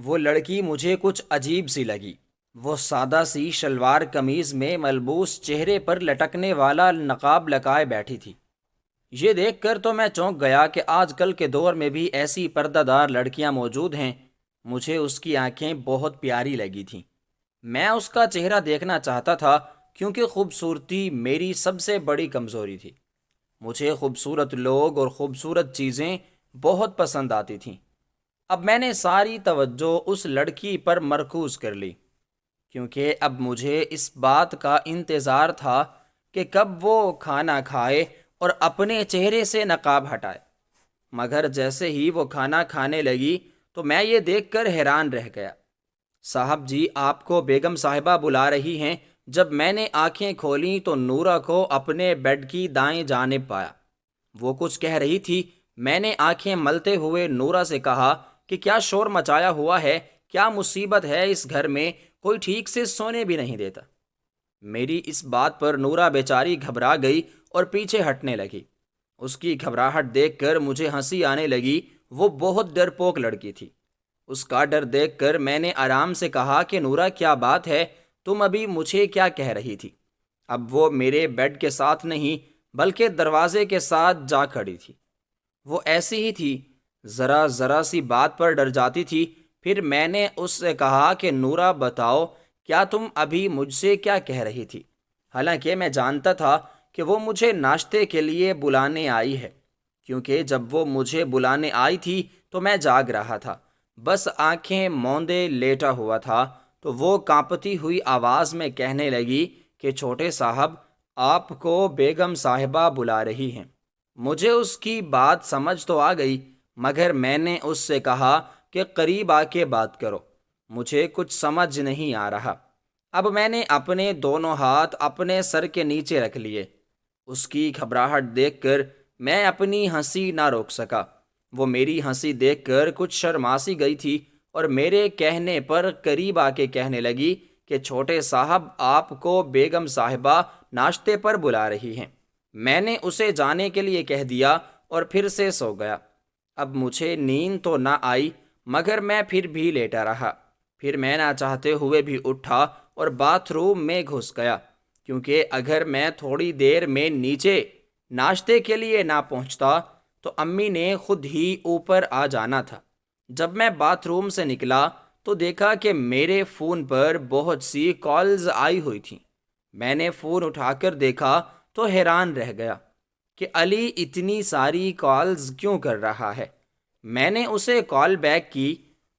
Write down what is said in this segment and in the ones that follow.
وہ لڑکی مجھے کچھ عجیب سی لگی۔ وہ سادہ سی شلوار قمیض میں ملبوس چہرے پر لٹکنے والا نقاب لگائے بیٹھی تھی۔ یہ دیکھ کر تو میں چونک گیا کہ آج کل کے دور میں بھی ایسی پردہ دار لڑکیاں موجود ہیں۔ مجھے اس کی آنکھیں بہت پیاری لگی تھیں۔ میں اس کا چہرہ دیکھنا چاہتا تھا کیونکہ خوبصورتی میری سب سے بڑی کمزوری تھی۔ مجھے خوبصورت لوگ اور خوبصورت چیزیں بہت پسند آتی تھیں۔ اب میں نے ساری توجہ اس لڑکی پر مرکوز کر لی، کیونکہ اب مجھے اس بات کا انتظار تھا کہ کب وہ کھانا کھائے اور اپنے چہرے سے نقاب ہٹائے۔ مگر جیسے ہی وہ کھانا کھانے لگی تو میں یہ دیکھ کر حیران رہ گیا۔ صاحب جی، آپ کو بیگم صاحبہ بلا رہی ہیں۔ جب میں نے آنکھیں کھولیں تو نورہ کو اپنے بیڈ کی دائیں جانب پایا۔ وہ کچھ کہہ رہی تھی۔ میں نے آنکھیں ملتے ہوئے نورہ سے کہا کہ کیا شور مچایا ہوا ہے، کیا مصیبت ہے اس گھر میں، کوئی ٹھیک سے سونے بھی نہیں دیتا۔ میری اس بات پر نورہ بیچاری گھبرا گئی اور پیچھے ہٹنے لگی۔ اس کی گھبراہٹ دیکھ کر مجھے ہنسی آنے لگی۔ وہ بہت ڈرپوک لڑکی تھی۔ اس کا ڈر دیکھ کر میں نے آرام سے کہا کہ نورہ، کیا بات ہے، تم ابھی مجھے کیا کہہ رہی تھی؟ اب وہ میرے بیڈ کے ساتھ نہیں بلکہ دروازے کے ساتھ جا کھڑی تھی۔ وہ ایسی ہی تھی، ذرا ذرا سی بات پر ڈر جاتی تھی۔ پھر میں نے اس سے کہا کہ نورہ بتاؤ، کیا تم ابھی مجھ سے کیا کہہ رہی تھی؟ حالانکہ میں جانتا تھا کہ وہ مجھے ناشتے کے لیے بلانے آئی ہے، کیونکہ جب وہ مجھے بلانے آئی تھی تو میں جاگ رہا تھا، بس آنکھیں موندے لیٹا ہوا تھا۔ تو وہ کانپتی ہوئی آواز میں کہنے لگی کہ چھوٹے صاحب، آپ کو بیگم صاحبہ بلا رہی ہیں۔ مجھے اس کی بات سمجھ تو آ گئی، مگر میں نے اس سے کہا کہ قریب آ کے بات کرو، مجھے کچھ سمجھ نہیں آ رہا۔ اب میں نے اپنے دونوں ہاتھ اپنے سر کے نیچے رکھ لیے۔ اس کی گھبراہٹ دیکھ کر میں اپنی ہنسی نہ روک سکا۔ وہ میری ہنسی دیکھ کر کچھ شرماسی گئی تھی اور میرے کہنے پر قریب آ کے کہنے لگی کہ چھوٹے صاحب، آپ کو بیگم صاحبہ ناشتے پر بلا رہی ہیں۔ میں نے اسے جانے کے لیے کہہ دیا اور پھر سے سو گیا۔ اب مجھے نیند تو نہ آئی، مگر میں پھر بھی لیٹا رہا۔ پھر میں نہ چاہتے ہوئے بھی اٹھا اور باتھ روم میں گھس گیا، کیونکہ اگر میں تھوڑی دیر میں نیچے ناشتے کے لیے نہ پہنچتا تو امی نے خود ہی اوپر آ جانا تھا۔ جب میں باتھ روم سے نکلا تو دیکھا کہ میرے فون پر بہت سی کالز آئی ہوئی تھیں۔ میں نے فون اٹھا کر دیکھا تو حیران رہ گیا کہ علی اتنی ساری کالز کیوں کر رہا ہے۔ میں نے اسے کال بیک کی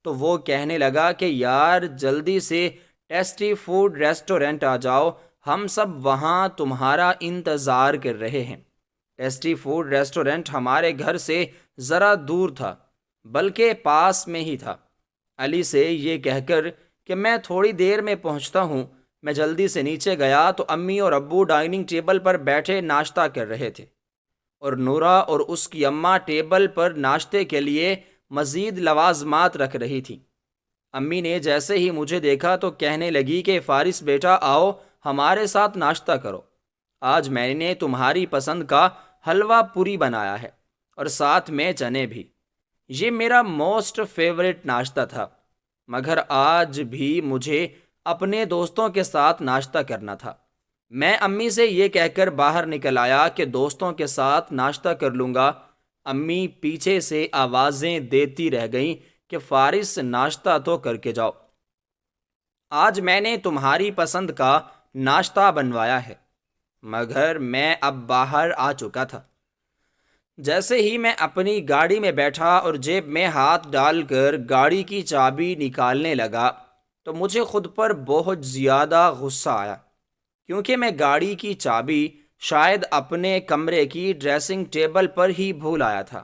تو وہ کہنے لگا کہ یار جلدی سے ٹیسٹی فوڈ ریسٹورنٹ آ جاؤ، ہم سب وہاں تمہارا انتظار کر رہے ہیں۔ ٹیسٹی فوڈ ریسٹورنٹ ہمارے گھر سے ذرا دور تھا، بلکہ پاس میں ہی تھا۔ علی سے یہ کہہ کر کہ میں تھوڑی دیر میں پہنچتا ہوں، میں جلدی سے نیچے گیا تو امی اور ابو ڈائننگ ٹیبل پر بیٹھے ناشتہ کر رہے تھے، اور نورہ اور اس کی اماں ٹیبل پر ناشتے کے لیے مزید لوازمات رکھ رہی تھی۔ امی نے جیسے ہی مجھے دیکھا تو کہنے لگی کہ فارس بیٹا، آؤ ہمارے ساتھ ناشتہ کرو، آج میں نے تمہاری پسند کا حلوہ پوری بنایا ہے اور ساتھ میں چنے بھی۔ یہ میرا موسٹ فیوریٹ ناشتہ تھا، مگر آج بھی مجھے اپنے دوستوں کے ساتھ ناشتہ کرنا تھا۔ میں امی سے یہ کہہ کر باہر نکل آیا کہ دوستوں کے ساتھ ناشتہ کر لوں گا۔ امی پیچھے سے آوازیں دیتی رہ گئیں کہ فارس ناشتہ تو کر کے جاؤ، آج میں نے تمہاری پسند کا ناشتہ بنوایا ہے۔ مگر میں اب باہر آ چکا تھا۔ جیسے ہی میں اپنی گاڑی میں بیٹھا اور جیب میں ہاتھ ڈال کر گاڑی کی چابی نکالنے لگا تو مجھے خود پر بہت زیادہ غصہ آیا، کیونکہ میں گاڑی کی چابی شاید اپنے کمرے کی ڈریسنگ ٹیبل پر ہی بھول آیا تھا۔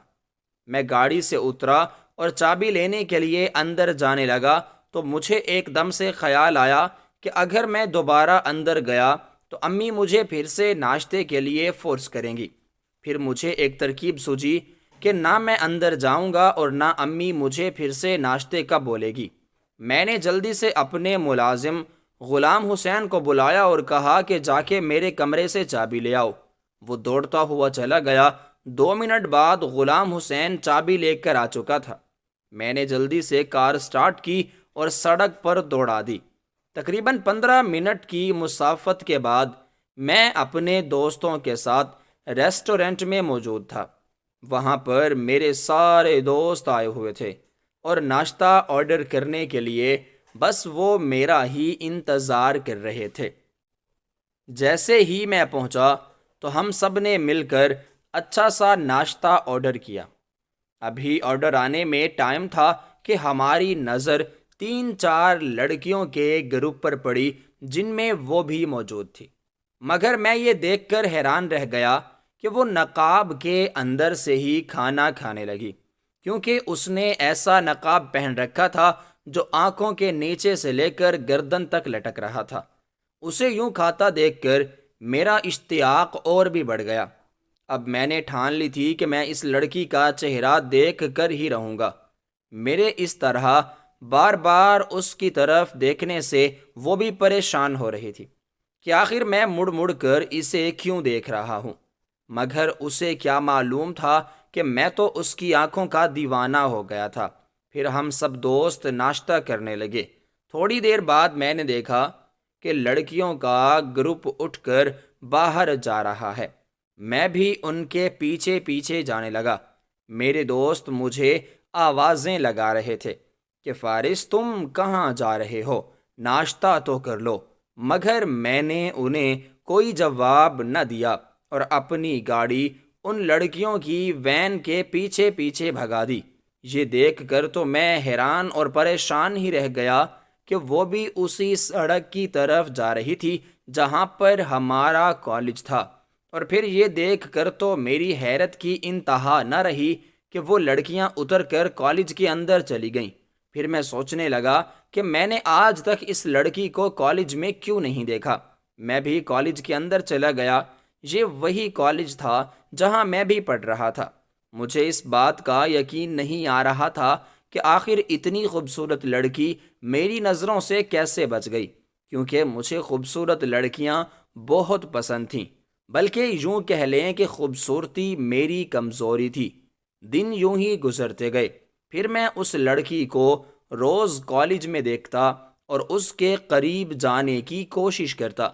میں گاڑی سے اترا اور چابی لینے کے لیے اندر جانے لگا تو مجھے ایک دم سے خیال آیا کہ اگر میں دوبارہ اندر گیا تو امی مجھے پھر سے ناشتے کے لیے فورس کریں گی۔ پھر مجھے ایک ترکیب سوجی کہ نہ میں اندر جاؤں گا اور نہ امی مجھے پھر سے ناشتے کا بولے گی۔ میں نے جلدی سے اپنے ملازم غلام حسین کو بلایا اور کہا کہ جا کے میرے کمرے سے چابی لے آؤ۔ وہ دوڑتا ہوا چلا گیا۔ 2 منٹ بعد غلام حسین چابی لے کر آ چکا تھا۔ میں نے جلدی سے کار سٹارٹ کی اور سڑک پر دوڑا دی۔ تقریباً 15 منٹ کی مسافت کے بعد میں اپنے دوستوں کے ساتھ ریسٹورنٹ میں موجود تھا۔ وہاں پر میرے سارے دوست آئے ہوئے تھے اور ناشتہ آرڈر کرنے کے لیے بس وہ میرا ہی انتظار کر رہے تھے۔ جیسے ہی میں پہنچا تو ہم سب نے مل کر اچھا سا ناشتہ آرڈر کیا۔ ابھی آرڈر آنے میں ٹائم تھا کہ ہماری نظر 3-4 لڑکیوں کے گروپ پر پڑی جن میں وہ بھی موجود تھی، مگر میں یہ دیکھ کر حیران رہ گیا کہ وہ نقاب کے اندر سے ہی کھانا کھانے لگی، کیونکہ اس نے ایسا نقاب پہن رکھا تھا جو آنکھوں کے نیچے سے لے کر گردن تک لٹک رہا تھا۔ اسے یوں کھاتا دیکھ کر میرا اشتیاق اور بھی بڑھ گیا۔ اب میں نے ٹھان لی تھی کہ میں اس لڑکی کا چہرہ دیکھ کر ہی رہوں گا۔ میرے اس طرح بار بار اس کی طرف دیکھنے سے وہ بھی پریشان ہو رہی تھی کہ آخر میں مڑ مڑ کر اسے کیوں دیکھ رہا ہوں، مگر اسے کیا معلوم تھا کہ میں تو اس کی آنکھوں کا دیوانہ ہو گیا تھا۔ پھر ہم سب دوست ناشتہ کرنے لگے۔ تھوڑی دیر بعد میں نے دیکھا کہ لڑکیوں کا گروپ اٹھ کر باہر جا رہا ہے۔ میں بھی ان کے پیچھے پیچھے جانے لگا۔ میرے دوست مجھے آوازیں لگا رہے تھے کہ فارس تم کہاں جا رہے ہو، ناشتہ تو کر لو، مگر میں نے انہیں کوئی جواب نہ دیا اور اپنی گاڑی ان لڑکیوں کی وین کے پیچھے پیچھے بھگا دی۔ یہ دیکھ کر تو میں حیران اور پریشان ہی رہ گیا کہ وہ بھی اسی سڑک کی طرف جا رہی تھی جہاں پر ہمارا کالج تھا، اور پھر یہ دیکھ کر تو میری حیرت کی انتہا نہ رہی کہ وہ لڑکیاں اتر کر کالج کے اندر چلی گئیں۔ پھر میں سوچنے لگا کہ میں نے آج تک اس لڑکی کو کالج میں کیوں نہیں دیکھا۔ میں بھی کالج کے اندر چلا گیا۔ یہ وہی کالج تھا جہاں میں بھی پڑھ رہا تھا۔ مجھے اس بات کا یقین نہیں آ رہا تھا کہ آخر اتنی خوبصورت لڑکی میری نظروں سے کیسے بچ گئی، کیونکہ مجھے خوبصورت لڑکیاں بہت پسند تھیں، بلکہ یوں کہہ لیں کہ خوبصورتی میری کمزوری تھی۔ دن یوں ہی گزرتے گئے۔ پھر میں اس لڑکی کو روز کالج میں دیکھتا اور اس کے قریب جانے کی کوشش کرتا،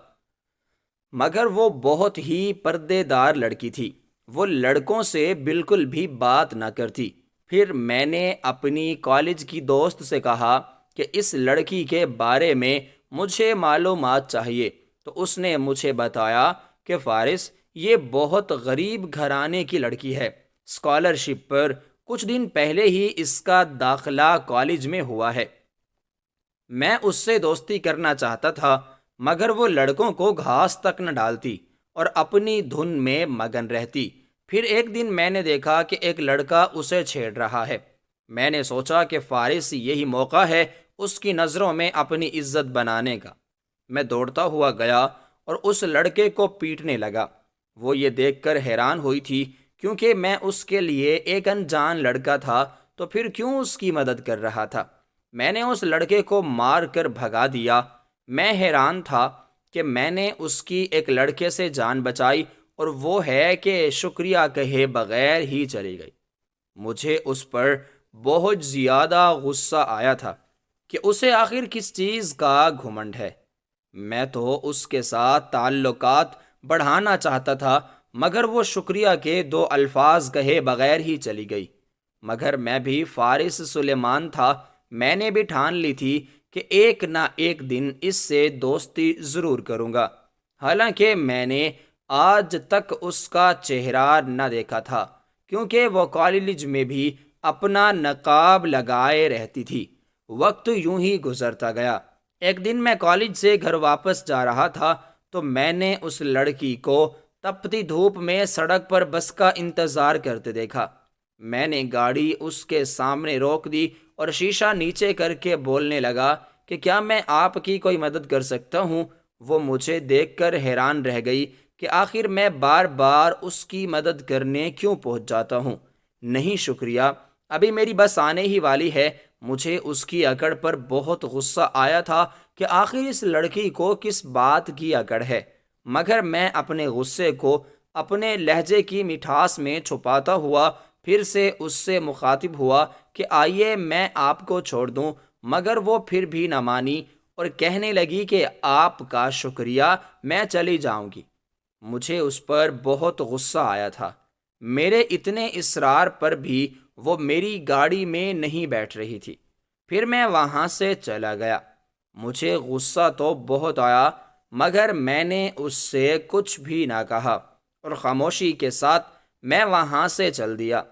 مگر وہ بہت ہی پردے دار لڑکی تھی۔ وہ لڑکوں سے بالکل بھی بات نہ کرتی۔ پھر میں نے اپنی کالج کی دوست سے کہا کہ اس لڑکی کے بارے میں مجھے معلومات چاہیے، تو اس نے مجھے بتایا کہ فارس یہ بہت غریب گھرانے کی لڑکی ہے، اسکالرشپ پر کچھ دن پہلے ہی اس کا داخلہ کالج میں ہوا ہے۔ میں اس سے دوستی کرنا چاہتا تھا، مگر وہ لڑکوں کو گھاس تک نہ ڈالتی اور اپنی دھن میں مگن رہتی۔ پھر ایک دن میں نے دیکھا کہ ایک لڑکا اسے چھیڑ رہا ہے۔ میں نے سوچا کہ فارس یہی موقع ہے اس کی نظروں میں اپنی عزت بنانے کا۔ میں دوڑتا ہوا گیا اور اس لڑکے کو پیٹنے لگا۔ وہ یہ دیکھ کر حیران ہوئی تھی، کیونکہ میں اس کے لیے ایک انجان لڑکا تھا، تو پھر کیوں اس کی مدد کر رہا تھا۔ میں نے اس لڑکے کو مار کر بھگا دیا۔ میں حیران تھا کہ میں نے اس کی ایک لڑکے سے جان بچائی، اور وہ ہے کہ شکریہ کہے بغیر ہی چلی گئی۔ مجھے اس پر بہت زیادہ غصہ آیا تھا کہ اسے آخر کس چیز کا گھمنڈ ہے۔ میں تو اس کے ساتھ تعلقات بڑھانا چاہتا تھا، مگر وہ شکریہ کے 2 الفاظ کہے بغیر ہی چلی گئی۔ مگر میں بھی فارس سلیمان تھا۔ میں نے بھی ٹھان لی تھی کہ ایک نہ ایک دن اس سے دوستی ضرور کروں گا، حالانکہ میں نے آج تک اس کا چہرہ نہ دیکھا تھا، کیونکہ وہ کالج میں بھی اپنا نقاب لگائے رہتی تھی۔ وقت یوں ہی گزرتا گیا۔ ایک دن میں کالج سے گھر واپس جا رہا تھا تو میں نے اس لڑکی کو تپتی دھوپ میں سڑک پر بس کا انتظار کرتے دیکھا۔ میں نے گاڑی اس کے سامنے روک دی اور شیشہ نیچے کر کے بولنے لگا کہ کیا میں آپ کی کوئی مدد کر سکتا ہوں؟ وہ مجھے دیکھ کر حیران رہ گئی کہ آخر میں بار بار اس کی مدد کرنے کیوں پہنچ جاتا ہوں۔ نہیں شکریہ، ابھی میری بس آنے ہی والی ہے۔ مجھے اس کی اکڑ پر بہت غصہ آیا تھا کہ آخر اس لڑکی کو کس بات کی اکڑ ہے، مگر میں اپنے غصے کو اپنے لہجے کی مٹھاس میں چھپاتا ہوا پھر سے اس سے مخاطب ہوا کہ آئیے میں آپ کو چھوڑ دوں، مگر وہ پھر بھی نہ مانی اور کہنے لگی کہ آپ کا شکریہ، میں چلی جاؤں گی۔ مجھے اس پر بہت غصہ آیا تھا۔ میرے اتنے اصرار پر بھی وہ میری گاڑی میں نہیں بیٹھ رہی تھی۔ پھر میں وہاں سے چلا گیا۔ مجھے غصہ تو بہت آیا، مگر میں نے اس سے کچھ بھی نہ کہا اور خاموشی کے ساتھ میں وہاں سے چل دیا،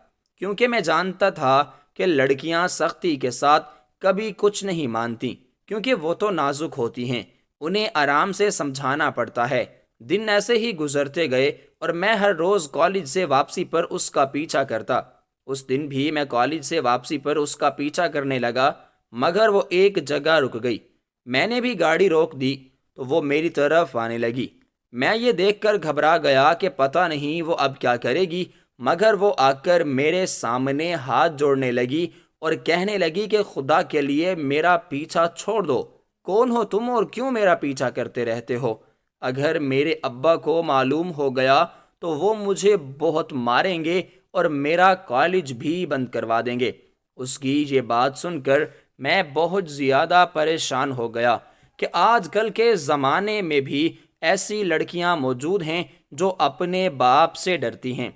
کیونکہ میں جانتا تھا کہ لڑکیاں سختی کے ساتھ کبھی کچھ نہیں مانتی، کیونکہ وہ تو نازک ہوتی ہیں، انہیں آرام سے سمجھانا پڑتا ہے۔ دن ایسے ہی گزرتے گئے اور میں ہر روز کالج سے واپسی پر اس کا پیچھا کرتا۔ اس دن بھی میں کالج سے واپسی پر اس کا پیچھا کرنے لگا، مگر وہ ایک جگہ رک گئی۔ میں نے بھی گاڑی روک دی تو وہ میری طرف آنے لگی۔ میں یہ دیکھ کر گھبرا گیا کہ پتہ نہیں وہ اب کیا کرے گی، مگر وہ آ کر میرے سامنے ہاتھ جوڑنے لگی اور کہنے لگی کہ خدا کے لیے میرا پیچھا چھوڑ دو۔ کون ہو تم اور کیوں میرا پیچھا کرتے رہتے ہو؟ اگر میرے ابا کو معلوم ہو گیا تو وہ مجھے بہت ماریں گے اور میرا کالج بھی بند کروا دیں گے۔ اس کی یہ بات سن کر میں بہت زیادہ پریشان ہو گیا کہ آج کل کے زمانے میں بھی ایسی لڑکیاں موجود ہیں جو اپنے باپ سے ڈرتی ہیں،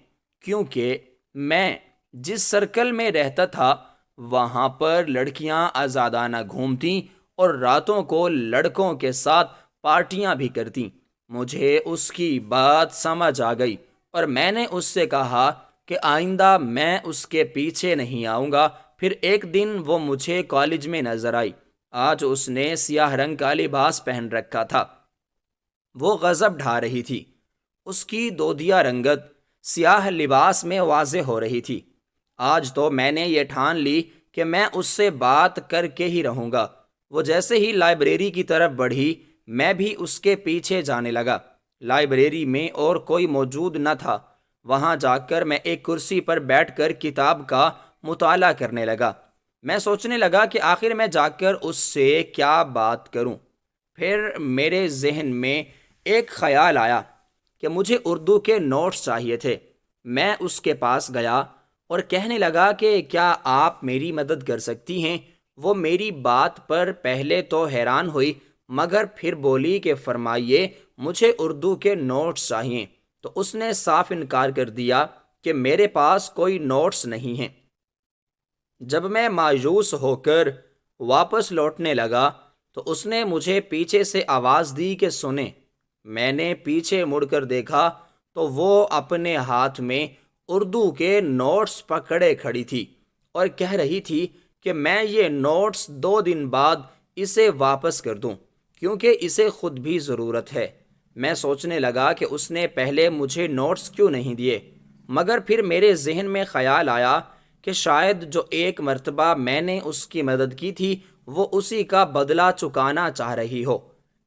کیونکہ میں جس سرکل میں رہتا تھا وہاں پر لڑکیاں آزادانہ گھومتیں اور راتوں کو لڑکوں کے ساتھ پارٹیاں بھی کرتیں۔ مجھے اس کی بات سمجھ آ گئی اور میں نے اس سے کہا کہ آئندہ میں اس کے پیچھے نہیں آؤں گا۔ پھر ایک دن وہ مجھے کالج میں نظر آئی۔ آج اس نے سیاہ رنگ کا لباس پہن رکھا تھا۔ وہ غضب ڈھا رہی تھی۔ اس کی دودھیا رنگت سیاہ لباس میں واضح ہو رہی تھی۔ آج تو میں نے یہ ٹھان لی کہ میں اس سے بات کر کے ہی رہوں گا۔ وہ جیسے ہی لائبریری کی طرف بڑھی، میں بھی اس کے پیچھے جانے لگا۔ لائبریری میں اور کوئی موجود نہ تھا۔ وہاں جا کر میں ایک کرسی پر بیٹھ کر کتاب کا مطالعہ کرنے لگا۔ میں سوچنے لگا کہ آخر میں جا کر اس سے کیا بات کروں۔ پھر میرے ذہن میں ایک خیال آیا کہ مجھے اردو کے نوٹس چاہیے تھے۔ میں اس کے پاس گیا اور کہنے لگا کہ کیا آپ میری مدد کر سکتی ہیں؟ وہ میری بات پر پہلے تو حیران ہوئی، مگر پھر بولی کہ فرمائیے، مجھے اردو کے نوٹس چاہیے۔ تو اس نے صاف انکار کر دیا کہ میرے پاس کوئی نوٹس نہیں ہیں۔ جب میں مایوس ہو کر واپس لوٹنے لگا تو اس نے مجھے پیچھے سے آواز دی کہ سنیں۔ میں نے پیچھے مڑ کر دیکھا تو وہ اپنے ہاتھ میں اردو کے نوٹس پکڑے کھڑی تھی اور کہہ رہی تھی کہ میں یہ نوٹس 2 دن بعد اسے واپس کر دوں، کیونکہ اسے خود بھی ضرورت ہے۔ میں سوچنے لگا کہ اس نے پہلے مجھے نوٹس کیوں نہیں دیے، مگر پھر میرے ذہن میں خیال آیا کہ شاید جو ایک مرتبہ میں نے اس کی مدد کی تھی وہ اسی کا بدلہ چکانا چاہ رہی ہو۔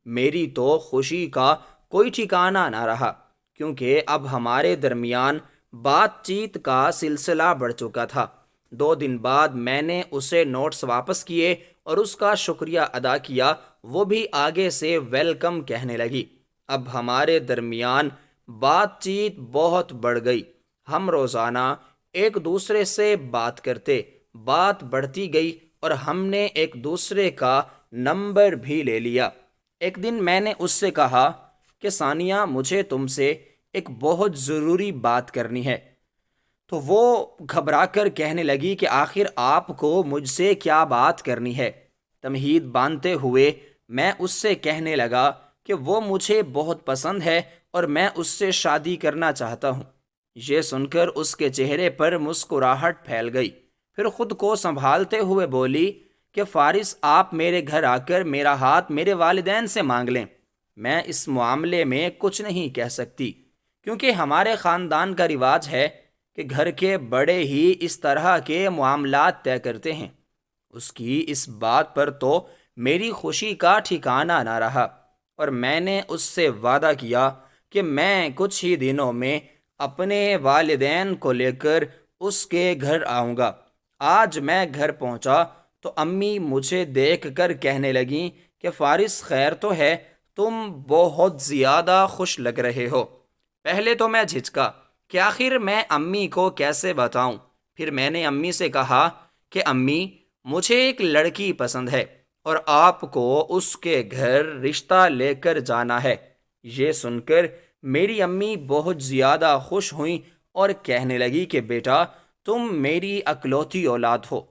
میری تو خوشی کا کوئی ٹھکانہ نہ رہا، کیونکہ اب ہمارے درمیان بات چیت کا سلسلہ بڑھ چکا تھا۔ 2 دن بعد میں نے اسے نوٹس واپس کیے اور اس کا شکریہ ادا کیا۔ وہ بھی آگے سے ویلکم کہنے لگی۔ اب ہمارے درمیان بات چیت بہت بڑھ گئی۔ ہم روزانہ ایک دوسرے سے بات کرتے، بات بڑھتی گئی اور ہم نے ایک دوسرے کا نمبر بھی لے لیا۔ ایک دن میں نے اس سے کہا کہ ثانیہ، مجھے تم سے ایک بہت ضروری بات کرنی ہے۔ تو وہ گھبرا کر کہنے لگی کہ آخر آپ کو مجھ سے کیا بات کرنی ہے؟ تمہید باندھتے ہوئے میں اس سے کہنے لگا کہ وہ مجھے بہت پسند ہے اور میں اس سے شادی کرنا چاہتا ہوں۔ یہ سن کر اس کے چہرے پر مسکراہٹ پھیل گئی۔ پھر خود کو سنبھالتے ہوئے بولی کہ فارس، آپ میرے گھر آ کر میرا ہاتھ میرے والدین سے مانگ لیں۔ میں اس معاملے میں کچھ نہیں کہہ سکتی، کیونکہ ہمارے خاندان کا رواج ہے کہ گھر کے بڑے ہی اس طرح کے معاملات طے کرتے ہیں۔ اس کی اس بات پر تو میری خوشی کا ٹھکانہ نہ رہا اور میں نے اس سے وعدہ کیا کہ میں کچھ ہی دنوں میں اپنے والدین کو لے کر اس کے گھر آؤں گا۔ آج میں گھر پہنچا تو امی مجھے دیکھ کر کہنے لگیں کہ فارس، خیر تو ہے، تم بہت زیادہ خوش لگ رہے ہو۔ پہلے تو میں جھجکا کہ آخر میں امی کو کیسے بتاؤں۔ پھر میں نے امی سے کہا کہ امی مجھے ایک لڑکی پسند ہے اور آپ کو اس کے گھر رشتہ لے کر جانا ہے۔ یہ سن کر میری امی بہت زیادہ خوش ہوئیں اور کہنے لگی کہ بیٹا تم میری اکلوتی اولاد ہو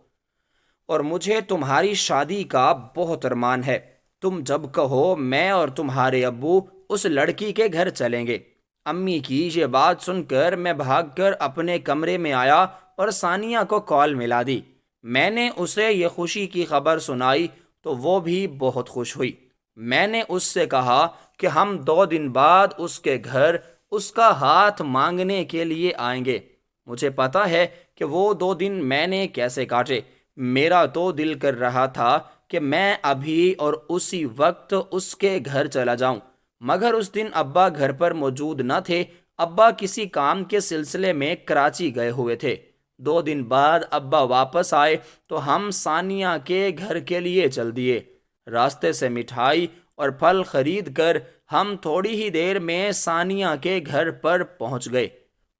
اور مجھے تمہاری شادی کا بہت ارمان ہے۔ تم جب کہو میں اور تمہارے ابو اس لڑکی کے گھر چلیں گے۔ امی کی یہ بات سن کر میں بھاگ کر اپنے کمرے میں آیا اور ثانیہ کو کال ملا دی۔ میں نے اسے یہ خوشی کی خبر سنائی تو وہ بھی بہت خوش ہوئی۔ میں نے اس سے کہا کہ ہم 2 دن بعد اس کے گھر اس کا ہاتھ مانگنے کے لیے آئیں گے۔ مجھے پتا ہے کہ وہ 2 دن میں نے کیسے کاٹے۔ میرا تو دل کر رہا تھا کہ میں ابھی اور اسی وقت اس کے گھر چلا جاؤں، مگر اس دن ابا گھر پر موجود نہ تھے۔ ابا کسی کام کے سلسلے میں کراچی گئے ہوئے تھے۔ 2 دن بعد ابا واپس آئے تو ہم ثانیہ کے گھر کے لیے چل دیے۔ راستے سے مٹھائی اور پھل خرید کر ہم تھوڑی ہی دیر میں ثانیہ کے گھر پر پہنچ گئے۔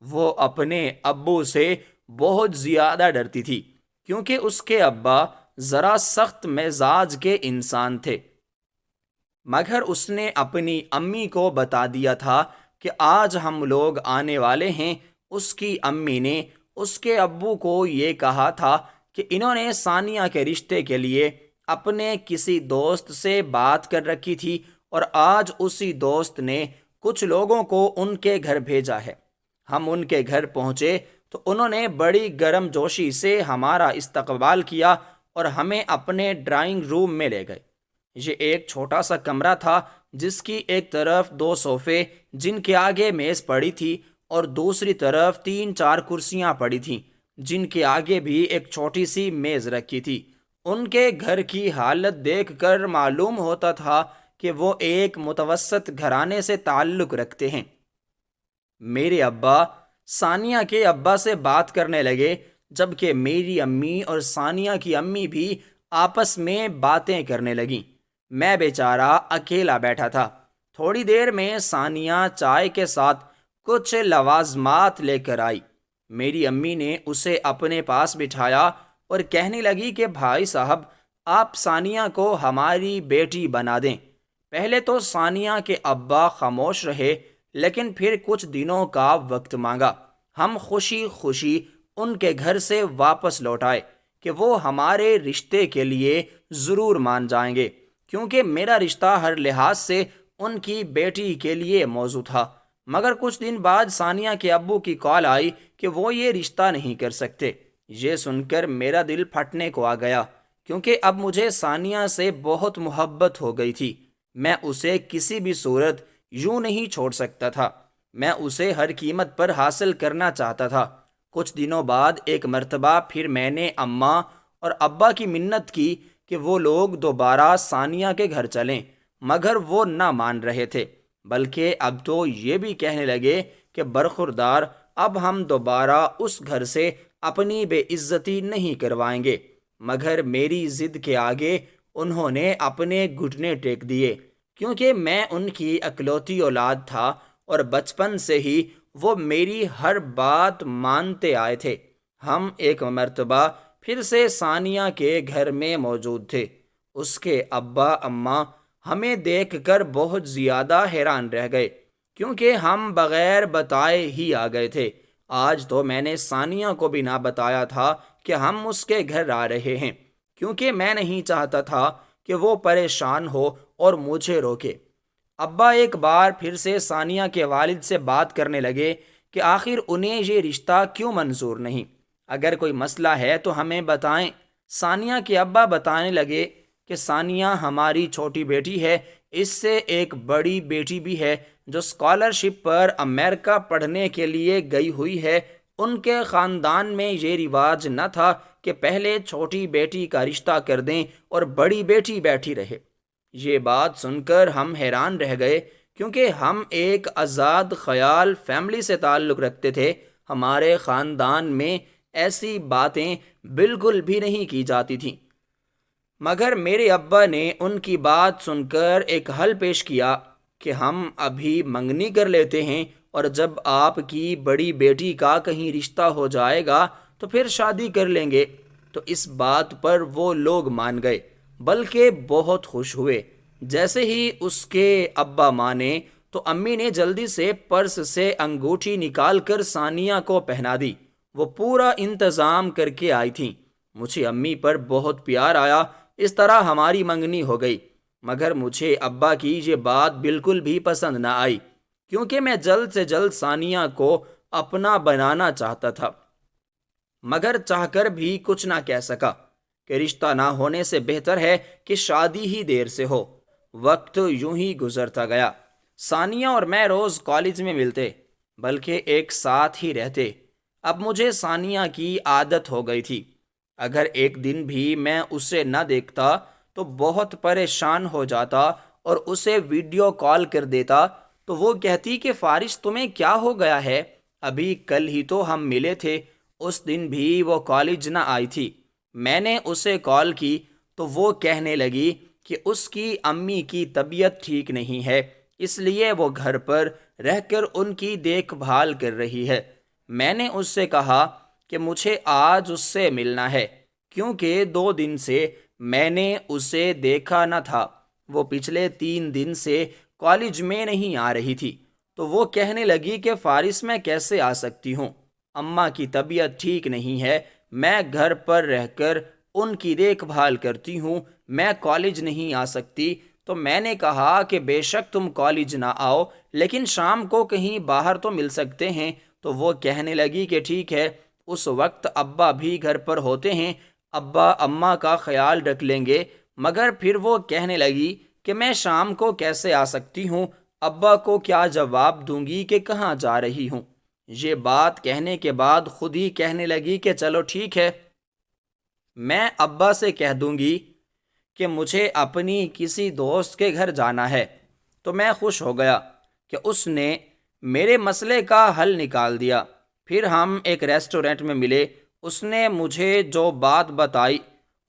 وہ اپنے ابو سے بہت زیادہ ڈرتی تھی کیونکہ اس کے ابا ذرا سخت مزاج کے انسان تھے، مگر اس نے اپنی امی کو بتا دیا تھا کہ آج ہم لوگ آنے والے ہیں۔ اس کی امی نے اس کے ابو کو یہ کہا تھا کہ انہوں نے ثانیہ کے رشتے کے لیے اپنے کسی دوست سے بات کر رکھی تھی اور آج اسی دوست نے کچھ لوگوں کو ان کے گھر بھیجا ہے۔ ہم ان کے گھر پہنچے تو انہوں نے بڑی گرم جوشی سے ہمارا استقبال کیا اور ہمیں اپنے ڈرائنگ روم میں لے گئے۔ یہ ایک چھوٹا سا کمرہ تھا جس کی ایک طرف 2 صوفے جن کے آگے میز پڑی تھی اور دوسری طرف 3-4 کرسیاں پڑی تھیں جن کے آگے بھی ایک چھوٹی سی میز رکھی تھی۔ ان کے گھر کی حالت دیکھ کر معلوم ہوتا تھا کہ وہ ایک متوسط گھرانے سے تعلق رکھتے ہیں۔ میرے ابا ثانیہ کے ابا سے بات کرنے لگے، جبکہ میری امی اور ثانیہ کی امی بھی آپس میں باتیں کرنے لگیں۔ میں بیچارہ اکیلا بیٹھا تھا۔ تھوڑی دیر میں ثانیہ چائے کے ساتھ کچھ لوازمات لے کر آئی۔ میری امی نے اسے اپنے پاس بٹھایا اور کہنے لگی کہ بھائی صاحب آپ ثانیہ کو ہماری بیٹی بنا دیں۔ پہلے تو ثانیہ کے ابا خاموش رہے، لیکن پھر کچھ دنوں کا وقت مانگا۔ ہم خوشی خوشی ان کے گھر سے واپس لوٹ آئے کہ وہ ہمارے رشتے کے لیے ضرور مان جائیں گے، کیونکہ میرا رشتہ ہر لحاظ سے ان کی بیٹی کے لیے موزوں تھا۔ مگر کچھ دن بعد ثانیہ کے ابو کی کال آئی کہ وہ یہ رشتہ نہیں کر سکتے۔ یہ سن کر میرا دل پھٹنے کو آ گیا، کیونکہ اب مجھے ثانیہ سے بہت محبت ہو گئی تھی۔ میں اسے کسی بھی صورت یوں نہیں چھوڑ سکتا تھا۔ میں اسے ہر قیمت پر حاصل کرنا چاہتا تھا۔ کچھ دنوں بعد ایک مرتبہ پھر میں نے اماں اور ابا کی منت کی کہ وہ لوگ دوبارہ ثانیہ کے گھر چلیں، مگر وہ نہ مان رہے تھے، بلکہ اب تو یہ بھی کہنے لگے کہ برخوردار اب ہم دوبارہ اس گھر سے اپنی بے عزتی نہیں کروائیں گے۔ مگر میری ضد کے آگے انہوں نے اپنے گھٹنے ٹیک دیے، کیونکہ میں ان کی اکلوتی اولاد تھا اور بچپن سے ہی وہ میری ہر بات مانتے آئے تھے۔ ہم ایک مرتبہ پھر سے ثانیہ کے گھر میں موجود تھے۔ اس کے ابا اماں ہمیں دیکھ کر بہت زیادہ حیران رہ گئے، کیونکہ ہم بغیر بتائے ہی آ گئے تھے۔ آج تو میں نے ثانیہ کو بھی نہ بتایا تھا کہ ہم اس کے گھر آ رہے ہیں، کیونکہ میں نہیں چاہتا تھا کہ وہ پریشان ہو اور مجھے روکے۔ ابا ایک بار پھر سے ثانیہ کے والد سے بات کرنے لگے کہ آخر انہیں یہ رشتہ کیوں منظور نہیں، اگر کوئی مسئلہ ہے تو ہمیں بتائیں۔ ثانیہ کے ابا بتانے لگے کہ ثانیہ ہماری چھوٹی بیٹی ہے، اس سے ایک بڑی بیٹی بھی ہے جو اسکالرشپ پر امریکہ پڑھنے کے لیے گئی ہوئی ہے۔ ان کے خاندان میں یہ رواج نہ تھا کہ پہلے چھوٹی بیٹی کا رشتہ کر دیں اور بڑی بیٹی بیٹھی رہے۔ یہ بات سن کر ہم حیران رہ گئے، کیونکہ ہم ایک آزاد خیال فیملی سے تعلق رکھتے تھے۔ ہمارے خاندان میں ایسی باتیں بالکل بھی نہیں کی جاتی تھیں۔ مگر میرے ابا نے ان کی بات سن کر ایک حل پیش کیا کہ ہم ابھی منگنی کر لیتے ہیں اور جب آپ کی بڑی بیٹی کا کہیں رشتہ ہو جائے گا تو پھر شادی کر لیں گے۔ تو اس بات پر وہ لوگ مان گئے، بلکہ بہت خوش ہوئے۔ جیسے ہی اس کے ابا مانے تو امی نے جلدی سے پرس سے انگوٹھی نکال کر ثانیہ کو پہنا دی۔ وہ پورا انتظام کر کے آئی تھیں۔ مجھے امی پر بہت پیار آیا۔ اس طرح ہماری منگنی ہو گئی، مگر مجھے ابا کی یہ بات بالکل بھی پسند نہ آئی، کیونکہ میں جلد سے جلد ثانیہ کو اپنا بنانا چاہتا تھا، مگر چاہ کر بھی کچھ نہ کہہ سکا کہ رشتہ نہ ہونے سے بہتر ہے کہ شادی ہی دیر سے ہو۔ وقت یوں ہی گزرتا گیا۔ ثانیہ اور میں روز کالج میں ملتے، بلکہ ایک ساتھ ہی رہتے۔ اب مجھے ثانیہ کی عادت ہو گئی تھی۔ اگر ایک دن بھی میں اسے نہ دیکھتا تو بہت پریشان ہو جاتا اور اسے ویڈیو کال کر دیتا تو وہ کہتی کہ فارس تمہیں کیا ہو گیا ہے؟ ابھی کل ہی تو ہم ملے تھے۔ اس دن بھی وہ کالج نہ آئی تھی۔ میں نے اسے کال کی تو وہ کہنے لگی کہ اس کی امی کی طبیعت ٹھیک نہیں ہے، اس لیے وہ گھر پر رہ کر ان کی دیکھ بھال کر رہی ہے۔ میں نے اس سے کہا کہ مجھے آج اس سے ملنا ہے، کیونکہ 2 دن سے میں نے اسے دیکھا نہ تھا۔ وہ پچھلے 3 دن سے کالج میں نہیں آ رہی تھی۔ تو وہ کہنے لگی کہ فارس میں کیسے آ سکتی ہوں؟ اماں کی طبیعت ٹھیک نہیں ہے، میں گھر پر رہ کر ان کی دیکھ بھال کرتی ہوں، میں کالج نہیں آ سکتی۔ تو میں نے کہا کہ بے شک تم کالج نہ آؤ، لیکن شام کو کہیں باہر تو مل سکتے ہیں۔ تو وہ کہنے لگی کہ ٹھیک ہے، اس وقت ابا بھی گھر پر ہوتے ہیں، ابا اماں کا خیال رکھ لیں گے۔ مگر پھر وہ کہنے لگی کہ میں شام کو کیسے آ سکتی ہوں؟ ابا کو کیا جواب دوں گی کہ کہاں جا رہی ہوں؟ یہ بات کہنے کے بعد خود ہی کہنے لگی کہ چلو ٹھیک ہے، میں ابا سے کہہ دوں گی کہ مجھے اپنی کسی دوست کے گھر جانا ہے۔ تو میں خوش ہو گیا کہ اس نے میرے مسئلے کا حل نکال دیا۔ پھر ہم ایک ریسٹورنٹ میں ملے۔ اس نے مجھے جو بات بتائی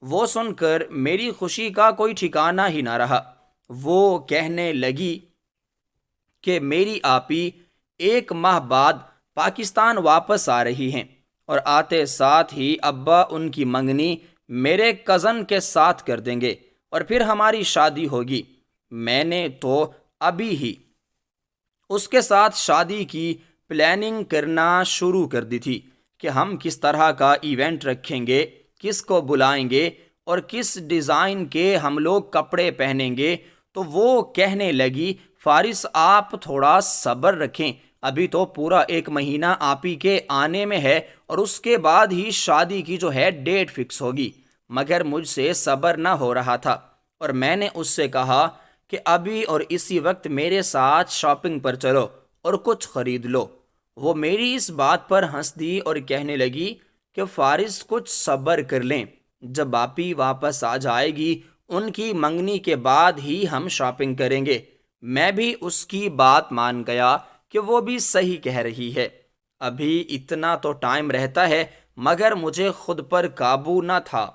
وہ سن کر میری خوشی کا کوئی ٹھکانہ ہی نہ رہا۔ وہ کہنے لگی کہ میری آپی 1 ماہ بعد پاکستان واپس آ رہی ہیں، اور آتے ساتھ ہی ابا ان کی منگنی میرے کزن کے ساتھ کر دیں گے، اور پھر ہماری شادی ہوگی۔ میں نے تو ابھی ہی اس کے ساتھ شادی کی پلاننگ کرنا شروع کر دی تھی کہ ہم کس طرح کا ایونٹ رکھیں گے، کس کو بلائیں گے، اور کس ڈیزائن کے ہم لوگ کپڑے پہنیں گے۔ تو وہ کہنے لگی فارس آپ تھوڑا صبر رکھیں، ابھی تو پورا 1 مہینہ آپ ہی کے آنے میں ہے، اور اس کے بعد ہی شادی کی جو ہے ڈیٹ فکس ہوگی۔ مگر مجھ سے صبر نہ ہو رہا تھا، اور میں نے اس سے کہا کہ ابھی اور اسی وقت میرے ساتھ شاپنگ پر چلو اور کچھ خرید لو۔ وہ میری اس بات پر ہنس دی اور کہنے لگی کہ فارس کچھ صبر کر لیں، جب آپی واپس آ جائے گی ان کی منگنی کے بعد ہی ہم شاپنگ کریں گے۔ میں بھی اس کی بات مان گیا کہ وہ بھی صحیح کہہ رہی ہے، ابھی اتنا تو ٹائم رہتا ہے، مگر مجھے خود پر قابو نہ تھا۔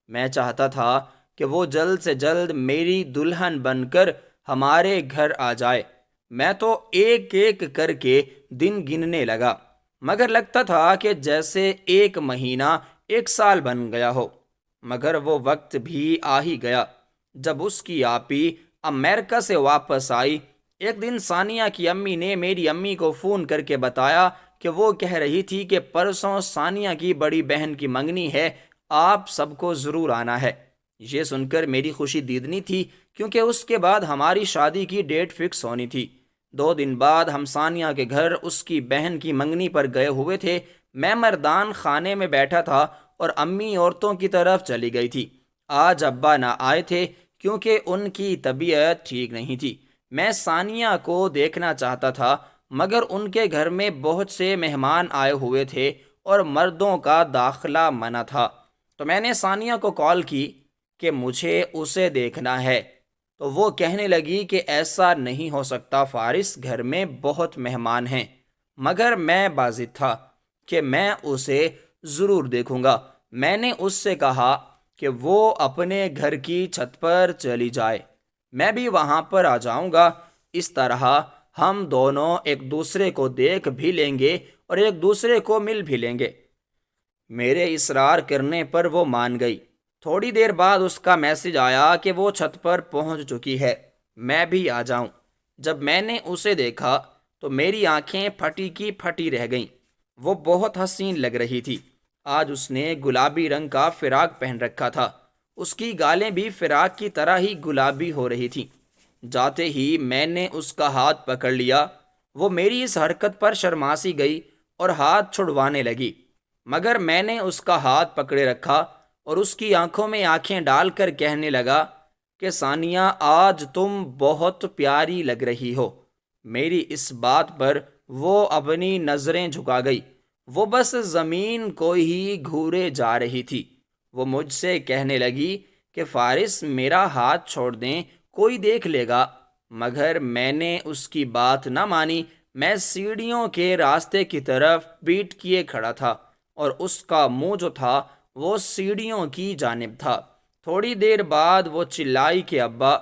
میں چاہتا تھا کہ وہ جلد سے جلد میری دلہن بن کر ہمارے گھر آ جائے۔ میں تو ایک ایک کر کے دن گننے لگا، مگر لگتا تھا کہ جیسے 1 مہینہ 1 سال بن گیا ہو۔ مگر وہ وقت بھی آ ہی گیا جب اس کی آپی امریکہ سے واپس آئی۔ ایک دن ثانیہ کی امی نے میری امی کو فون کر کے بتایا کہ وہ کہہ رہی تھی کہ پرسوں ثانیہ کی بڑی بہن کی منگنی ہے، آپ سب کو ضرور آنا ہے۔ یہ سن کر میری خوشی دیدنی تھی، کیونکہ اس کے بعد ہماری شادی کی ڈیٹ فکس ہونی تھی۔ 2 دن بعد ہم ثانیہ کے گھر اس کی بہن کی منگنی پر گئے ہوئے تھے۔ میں مردان خانے میں بیٹھا تھا اور امی عورتوں کی طرف چلی گئی تھی۔ آج ابا نہ آئے تھے کیونکہ ان کی طبیعت ٹھیک نہیں تھی۔ میں ثانیہ کو دیکھنا چاہتا تھا، مگر ان کے گھر میں بہت سے مہمان آئے ہوئے تھے اور مردوں کا داخلہ منع تھا۔ تو میں نے ثانیہ کو کال کی کہ مجھے اسے دیکھنا ہے۔ تو وہ کہنے لگی کہ ایسا نہیں ہو سکتا فارس، گھر میں بہت مہمان ہیں۔ مگر میں باضد تھا کہ میں اسے ضرور دیکھوں گا۔ میں نے اس سے کہا کہ وہ اپنے گھر کی چھت پر چلی جائے، میں بھی وہاں پر آ جاؤں گا۔ اس طرح ہم دونوں ایک دوسرے کو دیکھ بھی لیں گے اور ایک دوسرے کو مل بھی لیں گے۔ میرے اصرار کرنے پر وہ مان گئی۔ تھوڑی دیر بعد اس کا میسج آیا کہ وہ چھت پر پہنچ چکی ہے، میں بھی آ جاؤں۔ جب میں نے اسے دیکھا تو میری آنکھیں پھٹی کی پھٹی رہ گئیں۔ وہ بہت حسین لگ رہی تھی۔ آج اس نے گلابی رنگ کا فراق پہن رکھا تھا۔ اس کی گالیں بھی فراق کی طرح ہی گلابی ہو رہی تھیں۔ جاتے ہی میں نے اس کا ہاتھ پکڑ لیا۔ وہ میری اس حرکت پر شرماسی گئی اور ہاتھ چھڑوانے لگی، مگر میں نے اس کا ہاتھ پکڑے رکھا اور اس کی آنکھوں میں آنکھیں ڈال کر کہنے لگا کہ ثانیہ، آج تم بہت پیاری لگ رہی ہو۔ میری اس بات پر وہ اپنی نظریں جھکا گئی۔ وہ بس زمین کو ہی گھورے جا رہی تھی۔ وہ مجھ سے کہنے لگی کہ فارس، میرا ہاتھ چھوڑ دیں، کوئی دیکھ لے گا، مگر میں نے اس کی بات نہ مانی۔ میں سیڑھیوں کے راستے کی طرف پیٹ کیے کھڑا تھا اور اس کا منہ جو تھا وہ سیڑھیوں کی جانب تھا۔ تھوڑی دیر بعد وہ چلائی کہ ابا۔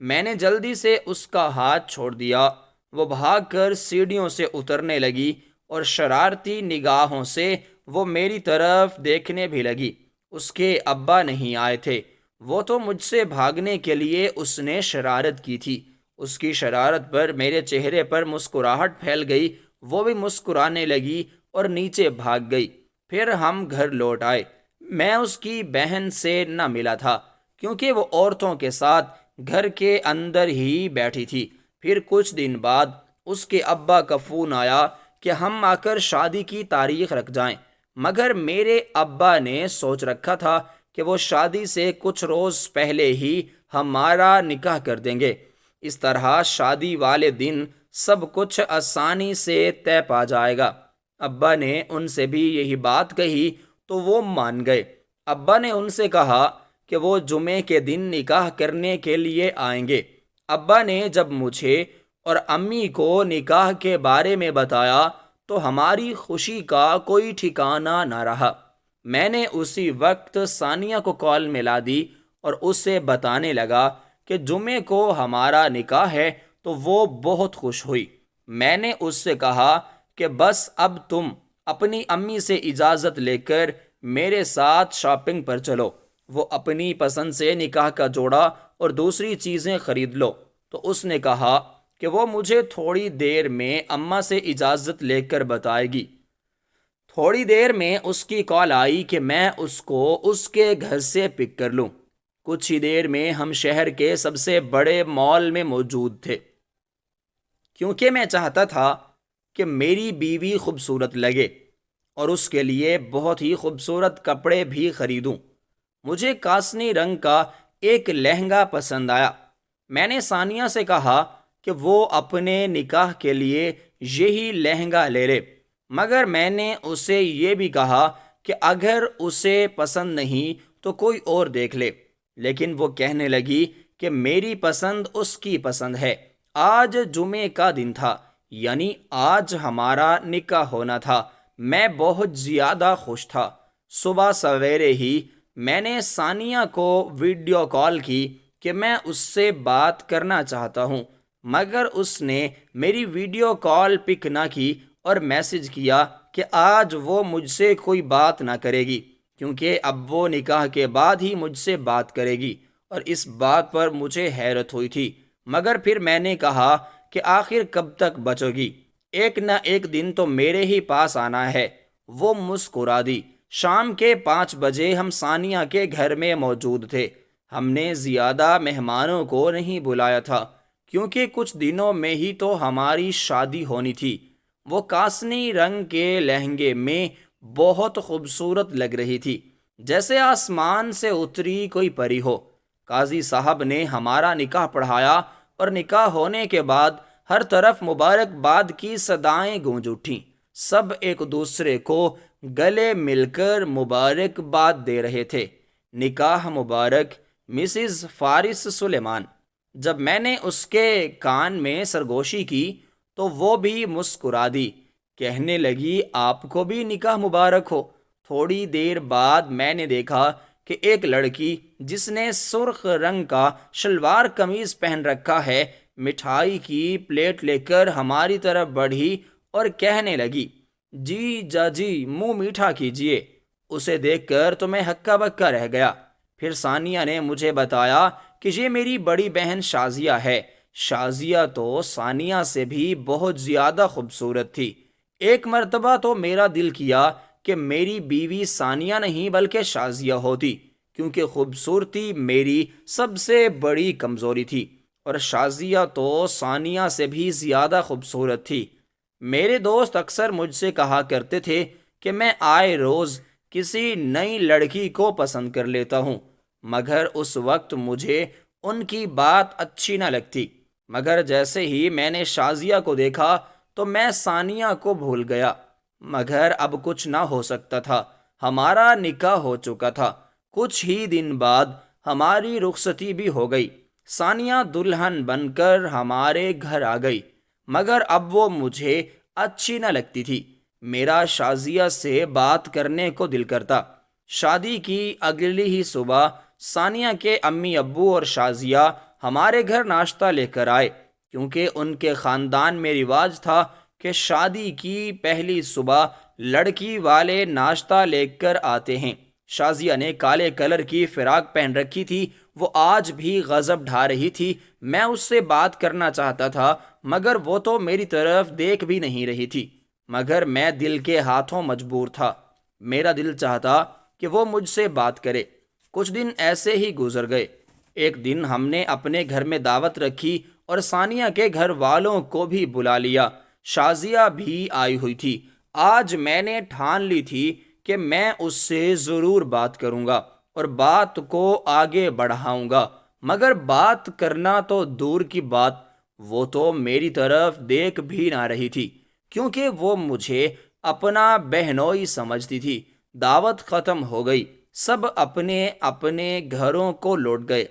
میں نے جلدی سے اس کا ہاتھ چھوڑ دیا۔ وہ بھاگ کر سیڑھیوں سے اترنے لگی اور شرارتی نگاہوں سے وہ میری طرف دیکھنے بھی لگی۔ اس کے ابا نہیں آئے تھے۔ وہ تو مجھ سے بھاگنے کے لیے اس نے شرارت کی تھی۔ اس کی شرارت پر میرے چہرے پر مسکراہٹ پھیل گئی۔ وہ بھی مسکرانے لگی اور نیچے بھاگ گئی۔ پھر ہم گھر لوٹ آئے۔ میں اس کی بہن سے نہ ملا تھا کیونکہ وہ عورتوں کے ساتھ گھر کے اندر ہی بیٹھی تھی۔ پھر کچھ دن بعد اس کے ابا کا فون آیا کہ ہم آ کر شادی کی تاریخ رکھ جائیں، مگر میرے ابا نے سوچ رکھا تھا کہ وہ شادی سے کچھ روز پہلے ہی ہمارا نکاح کر دیں گے۔ اس طرح شادی والے دن سب کچھ آسانی سے طے پا جائے گا۔ ابا نے ان سے بھی یہی بات کہی تو وہ مان گئے۔ ابا نے ان سے کہا کہ وہ جمعے کے دن نکاح کرنے کے لیے آئیں گے۔ ابا نے جب مجھے اور امی کو نکاح کے بارے میں بتایا تو ہماری خوشی کا کوئی ٹھکانہ نہ رہا۔ میں نے اسی وقت ثانیہ کو کال ملا دی اور اسے بتانے لگا کہ جمعے کو ہمارا نکاح ہے تو وہ بہت خوش ہوئی۔ میں نے اس سے کہا کہ بس اب تم اپنی امی سے اجازت لے کر میرے ساتھ شاپنگ پر چلو۔ وہ اپنی پسند سے نکاح کا جوڑا اور دوسری چیزیں خرید لو۔ تو اس نے کہا کہ وہ مجھے تھوڑی دیر میں اماں سے اجازت لے کر بتائے گی۔ تھوڑی دیر میں اس کی کال آئی کہ میں اس کو اس کے گھر سے پک کر لوں۔ کچھ ہی دیر میں ہم شہر کے سب سے بڑے مال میں موجود تھے، کیونکہ میں چاہتا تھا کہ میری بیوی خوبصورت لگے اور اس کے لیے بہت ہی خوبصورت کپڑے بھی خریدوں۔ مجھے کاسنی رنگ کا ایک لہنگا پسند آیا۔ میں نے ثانیہ سے کہا کہ وہ اپنے نکاح کے لیے یہی لہنگا لے لے، مگر میں نے اسے یہ بھی کہا کہ اگر اسے پسند نہیں تو کوئی اور دیکھ لے، لیکن وہ کہنے لگی کہ میری پسند اس کی پسند ہے۔ آج جمعے کا دن تھا، یعنی آج ہمارا نکاح ہونا تھا۔ میں بہت زیادہ خوش تھا۔ صبح سویرے ہی میں نے ثانیہ کو ویڈیو کال کی کہ میں اس سے بات کرنا چاہتا ہوں، مگر اس نے میری ویڈیو کال پک نہ کی اور میسج کیا کہ آج وہ مجھ سے کوئی بات نہ کرے گی کیونکہ اب وہ نکاح کے بعد ہی مجھ سے بات کرے گی، اور اس بات پر مجھے حیرت ہوئی تھی۔ مگر پھر میں نے کہا کہ آخر کب تک بچو گی؟ ایک نہ ایک دن تو میرے ہی پاس آنا ہے۔ وہ مسکرا دی۔ شام کے 5 بجے ہم ثانیہ کے گھر میں موجود تھے۔ ہم نے زیادہ مہمانوں کو نہیں بلایا تھا کیونکہ کچھ دنوں میں ہی تو ہماری شادی ہونی تھی۔ وہ کاسنی رنگ کے لہنگے میں بہت خوبصورت لگ رہی تھی، جیسے آسمان سے اتری کوئی پری ہو۔ قاضی صاحب نے ہمارا نکاح پڑھایا اور نکاح ہونے کے بعد ہر طرف مبارکباد کی صدائیں گونج اٹھیں۔ سب ایک دوسرے کو گلے مل کر مبارکباد دے رہے تھے۔ نکاح مبارک مسز فارس سلیمان۔ جب میں نے اس کے کان میں سرگوشی کی تو وہ بھی مسکرا دی، کہنے لگی آپ کو بھی نکاح مبارک ہو۔ تھوڑی دیر بعد میں نے دیکھا کہ ایک لڑکی جس نے سرخ رنگ کا شلوار قمیض پہن رکھا ہے مٹھائی کی پلیٹ لے کر ہماری طرف بڑھی اور کہنے لگی، جی جاجی منہ میٹھا کیجیے۔ اسے دیکھ کر تو میں ہکا بکا رہ گیا۔ پھر ثانیہ نے مجھے بتایا کہ یہ میری بڑی بہن شازیہ ہے۔ شازیہ تو ثانیہ سے بھی بہت زیادہ خوبصورت تھی۔ ایک مرتبہ تو میرا دل کیا کہ میری بیوی ثانیہ نہیں بلکہ شازیہ ہوتی، کیونکہ خوبصورتی میری سب سے بڑی کمزوری تھی، اور شازیہ تو ثانیہ سے بھی زیادہ خوبصورت تھی۔ میرے دوست اکثر مجھ سے کہا کرتے تھے کہ میں آئے روز کسی نئی لڑکی کو پسند کر لیتا ہوں، مگر اس وقت مجھے ان کی بات اچھی نہ لگتی۔ مگر جیسے ہی میں نے شازیہ کو دیکھا تو میں ثانیہ کو بھول گیا۔ مگر اب کچھ نہ ہو سکتا تھا، ہمارا نکاح ہو چکا تھا۔ کچھ ہی دن بعد ہماری رخصتی بھی ہو گئی۔ ثانیہ دلہن بن کر ہمارے گھر آ گئی، مگر اب وہ مجھے اچھی نہ لگتی تھی۔ میرا شازیہ سے بات کرنے کو دل کرتا۔ شادی کی اگلی ہی صبح ثانیہ کے امی ابو اور شازیہ ہمارے گھر ناشتہ لے کر آئے، کیونکہ ان کے خاندان میں رواج تھا کہ شادی کی پہلی صبح لڑکی والے ناشتہ لے کر آتے ہیں۔ شازیہ نے کالے کلر کی فراق پہن رکھی تھی، وہ آج بھی غضب ڈھا رہی تھی۔ میں اس سے بات کرنا چاہتا تھا، مگر وہ تو میری طرف دیکھ بھی نہیں رہی تھی، مگر میں دل کے ہاتھوں مجبور تھا۔ میرا دل چاہتا کہ وہ مجھ سے بات کرے۔ کچھ دن ایسے ہی گزر گئے۔ ایک دن ہم نے اپنے گھر میں دعوت رکھی اور ثانیہ کے گھر والوں کو بھی بلا لیا۔ شازیہ بھی آئی ہوئی تھی۔ آج میں نے ٹھان لی تھی کہ میں اس سے ضرور بات کروں گا اور بات کو آگے بڑھاؤں گا، مگر بات کرنا تو دور کی بات، وہ تو میری طرف دیکھ بھی نہ رہی تھی، کیونکہ وہ مجھے اپنا بہنوئی سمجھتی تھی۔ دعوت ختم ہو گئی، سب اپنے اپنے گھروں کو لوٹ گئے۔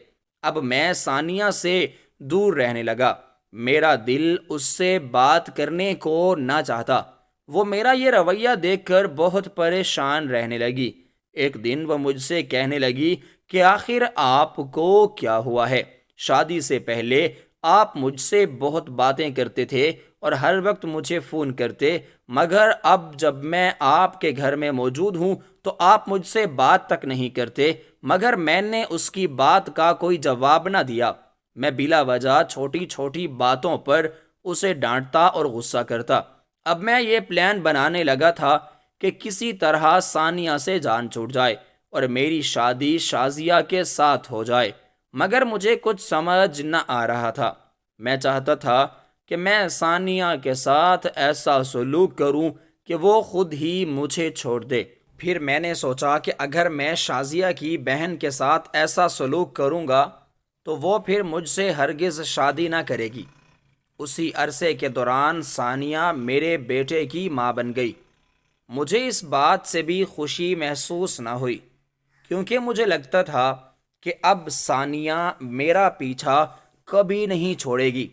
اب میں ثانیہ سے دور رہنے لگا۔ میرا دل اس سے بات کرنے کو نہ چاہتا۔ وہ میرا یہ رویہ دیکھ کر بہت پریشان رہنے لگی۔ ایک دن وہ مجھ سے کہنے لگی کہ آخر آپ کو کیا ہوا ہے؟ شادی سے پہلے آپ مجھ سے بہت باتیں کرتے تھے اور ہر وقت مجھے فون کرتے، مگر اب جب میں آپ کے گھر میں موجود ہوں تو آپ مجھ سے بات تک نہیں کرتے۔ مگر میں نے اس کی بات کا کوئی جواب نہ دیا۔ میں بلا وجہ چھوٹی چھوٹی باتوں پر اسے ڈانٹتا اور غصہ کرتا۔ اب میں یہ پلان بنانے لگا تھا کہ کسی طرح ثانیہ سے جان چھوٹ جائے اور میری شادی شازیہ کے ساتھ ہو جائے، مگر مجھے کچھ سمجھ نہ آ رہا تھا۔ میں چاہتا تھا کہ میں ثانیہ کے ساتھ ایسا سلوک کروں کہ وہ خود ہی مجھے چھوڑ دے۔ پھر میں نے سوچا کہ اگر میں شازیہ کی بہن کے ساتھ ایسا سلوک کروں گا تو وہ پھر مجھ سے ہرگز شادی نہ کرے گی۔ اسی عرصے کے دوران ثانیہ میرے بیٹے کی ماں بن گئی۔ مجھے اس بات سے بھی خوشی محسوس نہ ہوئی، کیونکہ مجھے لگتا تھا کہ اب ثانیہ میرا پیچھا کبھی نہیں چھوڑے گی۔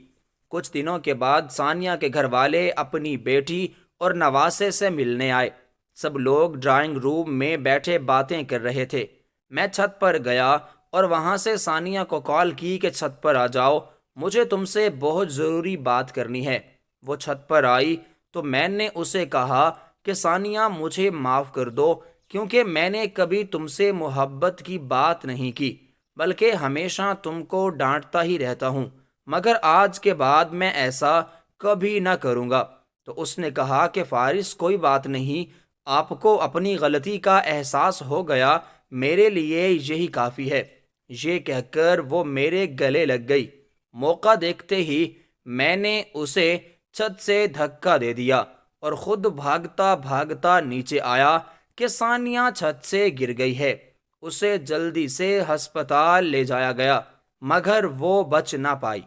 کچھ دنوں کے بعد ثانیہ کے گھر والے اپنی بیٹی اور نواسے سے ملنے آئے۔ سب لوگ ڈرائنگ روم میں بیٹھے باتیں کر رہے تھے۔ میں چھت پر گیا اور وہاں سے ثانیہ کو کال کی کہ چھت پر آ جاؤ، مجھے تم سے بہت ضروری بات کرنی ہے۔ وہ چھت پر آئی تو میں نے اسے کہا کہ ثانیہ مجھے معاف کر دو، کیونکہ میں نے کبھی تم سے محبت کی بات نہیں کی، بلکہ ہمیشہ تم کو ڈانٹتا ہی رہتا ہوں، مگر آج کے بعد میں ایسا کبھی نہ کروں گا۔ تو اس نے کہا کہ فارس کوئی بات نہیں، آپ کو اپنی غلطی کا احساس ہو گیا، میرے لیے یہی کافی ہے۔ یہ کہہ کر وہ میرے گلے لگ گئی۔ موقع دیکھتے ہی میں نے اسے چھت سے دھکا دے دیا اور خود بھاگتا بھاگتا نیچے آیا کہ ثانیہ چھت سے گر گئی ہے۔ اسے جلدی سے ہسپتال لے جایا گیا، مگر وہ بچ نہ پائی۔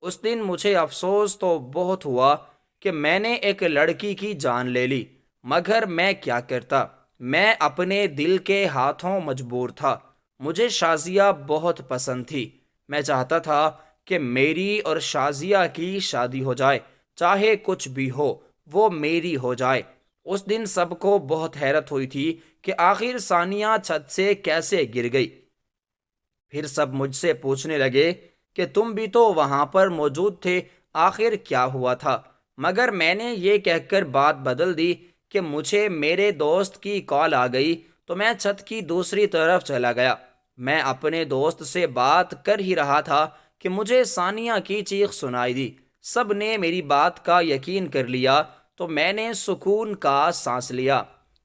اس دن مجھے افسوس تو بہت ہوا کہ میں نے ایک لڑکی کی جان لے لی، مگر میں کیا کرتا؟ میں اپنے دل کے ہاتھوں مجبور تھا۔ مجھے شازیہ بہت پسند تھی۔ میں چاہتا تھا کہ میری اور شازیہ کی شادی ہو جائے، چاہے کچھ بھی ہو، وہ میری ہو جائے۔ اس دن سب کو بہت حیرت ہوئی تھی کہ آخر ثانیہ چھت سے کیسے گر گئی۔ پھر سب مجھ سے پوچھنے لگے کہ تم بھی تو وہاں پر موجود تھے، آخر کیا ہوا تھا؟ مگر میں نے یہ کہہ کر بات بدل دی کہ مجھے میرے دوست کی کال آ گئی تو میں چھت کی دوسری طرف چلا گیا۔ میں اپنے دوست سے بات کر ہی رہا تھا کہ مجھے ثانیہ کی چیخ سنائی دی۔ سب نے میری بات کا یقین کر لیا تو میں نے سکون کا سانس لیا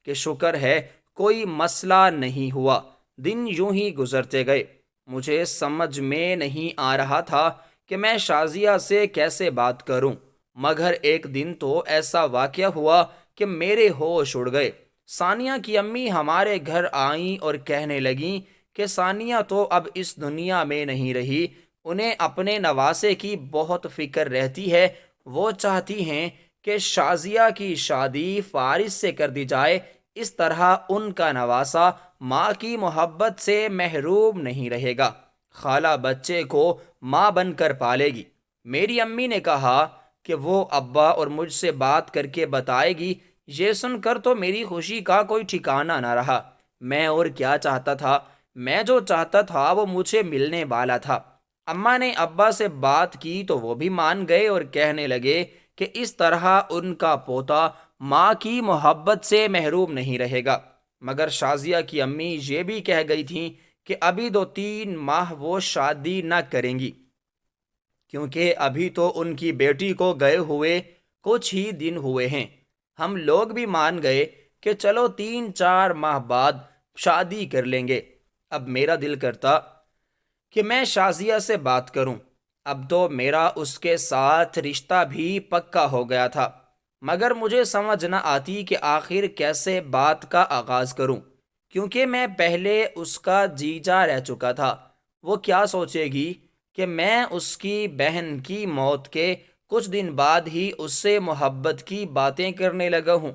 کہ شکر ہے کوئی مسئلہ نہیں ہوا۔ دن یوں ہی گزرتے گئے۔ مجھے سمجھ میں نہیں آ رہا تھا کہ میں شازیہ سے کیسے بات کروں، مگر ایک دن تو ایسا واقعہ ہوا کہ میرے ہوش اڑ گئے۔ ثانیہ کی امی ہمارے گھر آئیں اور کہنے لگیں کہ ثانیہ تو اب اس دنیا میں نہیں رہی، انہیں اپنے نواسے کی بہت فکر رہتی ہے، وہ چاہتی ہیں کہ شازیہ کی شادی فارس سے کر دی جائے، اس طرح ان کا نواسا ماں کی محبت سے محروم نہیں رہے گا، خالہ بچے کو ماں بن کر پالے گی۔ میری امی نے کہا کہ وہ ابا اور مجھ سے بات کر کے بتائے گی۔ یہ سن کر تو میری خوشی کا کوئی ٹھکانہ نہ رہا۔ میں اور کیا چاہتا تھا؟ میں جو چاہتا تھا وہ مجھے ملنے والا تھا۔ اماں نے ابا سے بات کی تو وہ بھی مان گئے اور کہنے لگے کہ اس طرح ان کا پوتا ماں کی محبت سے محروم نہیں رہے گا۔ مگر شازیہ کی امی یہ بھی کہہ گئی تھیں کہ ابھی 2-3 ماہ وہ شادی نہ کریں گی، کیونکہ ابھی تو ان کی بیٹی کو گئے ہوئے کچھ ہی دن ہوئے ہیں۔ ہم لوگ بھی مان گئے کہ چلو 3-4 ماہ بعد شادی کر لیں گے۔ اب میرا دل کرتا کہ میں شازیہ سے بات کروں۔ اب تو میرا اس کے ساتھ رشتہ بھی پکا ہو گیا تھا، مگر مجھے سمجھ نہ آتی کہ آخر کیسے بات کا آغاز کروں، کیونکہ میں پہلے اس کا جیجا رہ چکا تھا۔ وہ کیا سوچے گی کہ میں اس کی بہن کی موت کے کچھ دن بعد ہی اس سے محبت کی باتیں کرنے لگا ہوں۔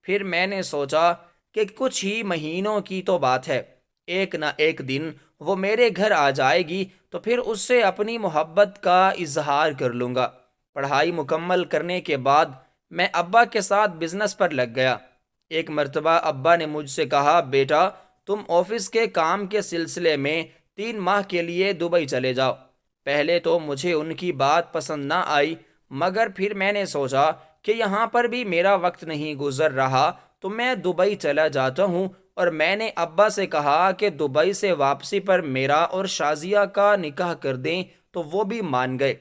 پھر میں نے سوچا کہ کچھ ہی مہینوں کی تو بات ہے، ایک نہ ایک دن وہ میرے گھر آ جائے گی تو پھر اس سے اپنی محبت کا اظہار کر لوں گا۔ پڑھائی مکمل کرنے کے بعد میں ابا کے ساتھ بزنس پر لگ گیا۔ ایک مرتبہ ابا نے مجھ سے کہا، بیٹا تم آفس کے کام کے سلسلے میں 3 ماہ کے لیے دبئی چلے جاؤ۔ پہلے تو مجھے ان کی بات پسند نہ آئی، مگر پھر میں نے سوچا کہ یہاں پر بھی میرا وقت نہیں گزر رہا تو میں دبئی چلا جاتا ہوں، اور میں نے ابا سے کہا کہ دبئی سے واپسی پر میرا اور شازیہ کا نکاح کر دیں تو وہ بھی مان گئے۔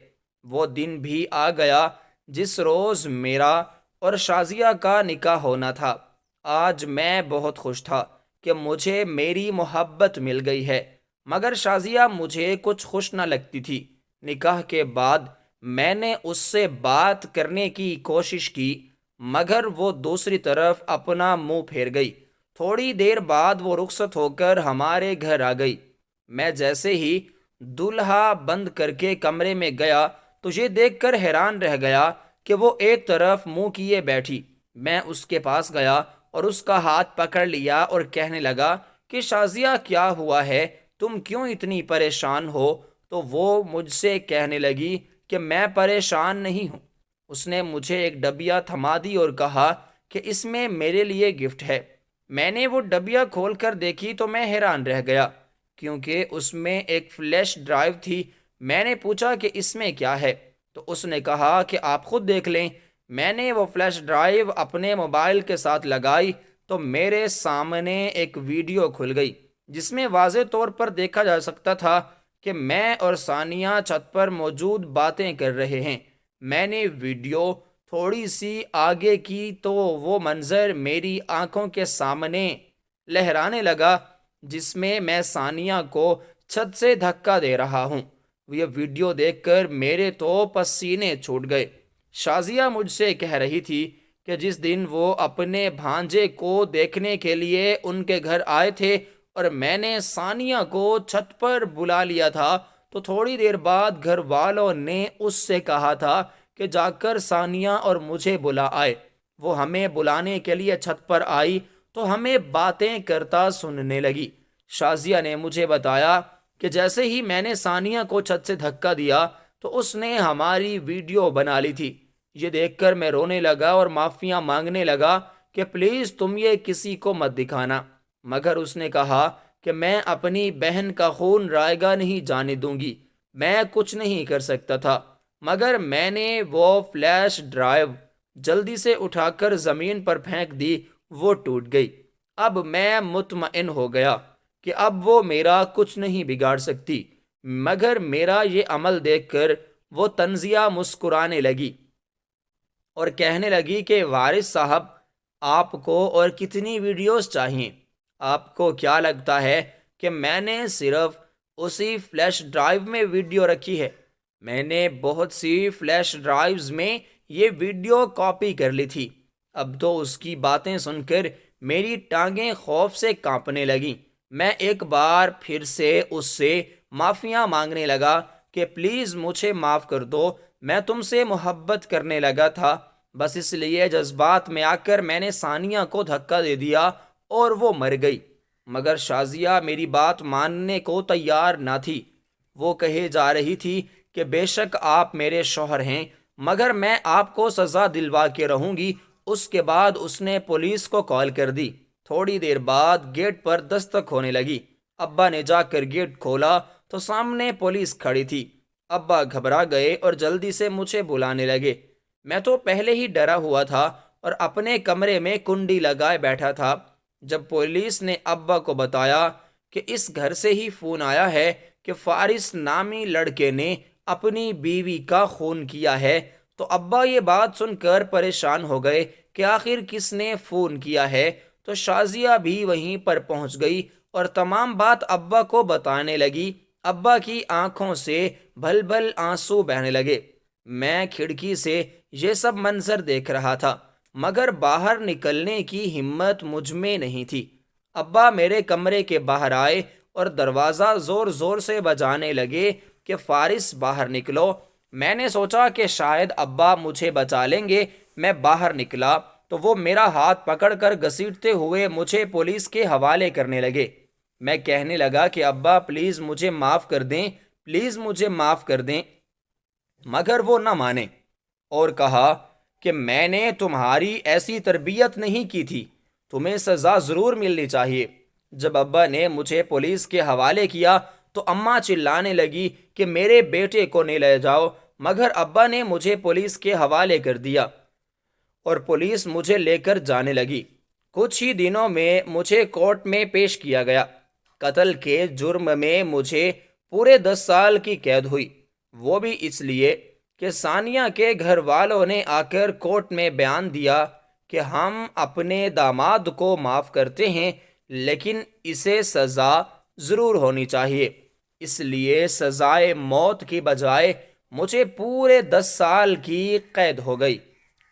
وہ دن بھی آ گیا جس روز میرا اور شازیہ کا نکاح ہونا تھا۔ آج میں بہت خوش تھا کہ مجھے میری محبت مل گئی ہے، مگر شازیہ مجھے کچھ خوش نہ لگتی تھی۔ نکاح کے بعد میں نے اس سے بات کرنے کی کوشش کی، مگر وہ دوسری طرف اپنا منہ پھیر گئی۔ تھوڑی دیر بعد وہ رخصت ہو کر ہمارے گھر آ گئی۔ میں جیسے ہی دولہا بند کر کے کمرے میں گیا تو یہ دیکھ کر حیران رہ گیا کہ وہ ایک طرف منہ کیے بیٹھی۔ میں اس کے پاس گیا اور اس کا ہاتھ پکڑ لیا اور کہنے لگا کہ شازیہ کیا ہوا ہے، تم کیوں اتنی پریشان ہو؟ تو وہ مجھ سے کہنے لگی کہ میں پریشان نہیں ہوں۔ اس نے مجھے ایک ڈبیا تھما دی اور کہا کہ اس میں میرے لیے گفٹ ہے۔ میں نے وہ ڈبیا کھول کر دیکھی تو میں حیران رہ گیا، کیونکہ اس میں ایک فلیش ڈرائیو تھی۔ میں نے پوچھا کہ اس میں کیا ہے، تو اس نے کہا کہ آپ خود دیکھ لیں۔ میں نے وہ فلیش ڈرائیو اپنے موبائل کے ساتھ لگائی تو میرے سامنے ایک ویڈیو کھل گئی، جس میں واضح طور پر دیکھا جا سکتا تھا کہ میں اور ثانیہ چھت پر موجود باتیں کر رہے ہیں۔ میں نے ویڈیو تھوڑی سی آگے کی تو وہ منظر میری آنکھوں کے سامنے لہرانے لگا جس میں ثانیہ کو چھت سے دھکا دے رہا ہوں۔ یہ ویڈیو دیکھ کر میرے تو پسینے چھوٹ گئے۔ شازیہ مجھ سے کہہ رہی تھی کہ جس دن وہ اپنے بھانجے کو دیکھنے کے لیے ان کے گھر آئے تھے اور میں نے ثانیہ کو چھت پر بلا لیا تھا، تو تھوڑی دیر بعد گھر والوں نے اس سے کہا تھا کہ جا کر ثانیہ اور مجھے بلا آئے۔ وہ ہمیں بلانے کے لیے چھت پر آئی تو ہمیں باتیں کرتا سننے لگی۔ شازیہ نے مجھے بتایا کہ جیسے ہی میں نے ثانیہ کو چھت سے دھکا دیا تو اس نے ہماری ویڈیو بنا لی تھی۔ یہ دیکھ کر میں رونے لگا اور معافیاں مانگنے لگا کہ پلیز تم یہ کسی کو مت دکھانا، مگر اس نے کہا کہ میں اپنی بہن کا خون رائگاں نہیں جانے دوں گی۔ میں کچھ نہیں کر سکتا تھا، مگر میں نے وہ فلیش ڈرائیو جلدی سے اٹھا کر زمین پر پھینک دی، وہ ٹوٹ گئی۔ اب میں مطمئن ہو گیا کہ اب وہ میرا کچھ نہیں بگاڑ سکتی، مگر میرا یہ عمل دیکھ کر وہ تنزیہ مسکرانے لگی اور کہنے لگی کہ وارث صاحب، آپ کو اور کتنی ویڈیوز چاہیے؟ آپ کو کیا لگتا ہے کہ میں نے صرف اسی فلیش ڈرائیو میں ویڈیو رکھی ہے؟ میں نے بہت سی فلیش ڈرائیوز میں یہ ویڈیو کاپی کر لی تھی۔ اب تو اس کی باتیں سن کر میری ٹانگیں خوف سے کانپنے لگیں۔ میں ایک بار پھر سے اس سے معافیاں مانگنے لگا کہ پلیز مجھے معاف کر دو، میں تم سے محبت کرنے لگا تھا، بس اس لیے جذبات میں آ کر میں نے ثانیہ کو دھکا دے دیا اور وہ مر گئی۔ مگر شازیہ میری بات ماننے کو تیار نہ تھی۔ وہ کہے جا رہی تھی کہ بے شک آپ میرے شوہر ہیں، مگر میں آپ کو سزا دلوا کے رہوں گی۔ اس کے بعد اس نے پولیس کو کال کر دی۔ تھوڑی دیر بعد گیٹ پر دستک ہونے لگی۔ ابا نے جا کر گیٹ کھولا تو سامنے پولیس کھڑی تھی۔ ابا گھبرا گئے اور جلدی سے مجھے بلانے لگے۔ میں تو پہلے ہی ڈرا ہوا تھا اور اپنے کمرے میں کنڈی لگائے بیٹھا تھا۔ جب پولیس نے ابا کو بتایا کہ اس گھر سے ہی فون آیا ہے کہ فارس نامی لڑکے نے اپنی بیوی کا خون کیا ہے، تو ابا یہ بات سن کر پریشان ہو گئے کہ آخر کس نے فون کیا ہے۔ تو شازیہ بھی وہیں پر پہنچ گئی اور تمام بات ابا کو بتانے لگی۔ ابا کی آنکھوں سے بھل بھل آنسو بہنے لگے۔ میں کھڑکی سے یہ سب منظر دیکھ رہا تھا، مگر باہر نکلنے کی ہمت مجھ میں نہیں تھی۔ ابا میرے کمرے کے باہر آئے اور دروازہ زور زور سے بجانے لگے کہ فارس باہر نکلو۔ میں نے سوچا کہ شاید ابا مجھے بچا لیں گے۔ میں باہر نکلا تو وہ میرا ہاتھ پکڑ کر گھسیٹتے ہوئے مجھے پولیس کے حوالے کرنے لگے۔ میں کہنے لگا کہ ابا پلیز مجھے معاف کر دیں، پلیز مجھے معاف کر دیں، مگر وہ نہ مانے اور کہا کہ میں نے تمہاری ایسی تربیت نہیں کی تھی، تمہیں سزا ضرور ملنی چاہیے۔ جب ابا نے مجھے پولیس کے حوالے کیا تو اماں چلانے لگی کہ میرے بیٹے کو نہیں لے جاؤ، مگر ابا نے مجھے پولیس کے حوالے کر دیا اور پولیس مجھے لے کر جانے لگی۔ کچھ ہی دنوں میں مجھے کورٹ میں پیش کیا گیا۔ قتل کے جرم میں مجھے پورے 10 سال کی قید ہوئی، وہ بھی اس لیے کہ ثانیہ کے گھر والوں نے آ کر کورٹ میں بیان دیا کہ ہم اپنے داماد کو معاف کرتے ہیں، لیکن اسے سزا ضرور ہونی چاہیے۔ اس لیے سزائے موت کی بجائے مجھے پورے 10 سال کی قید ہو گئی۔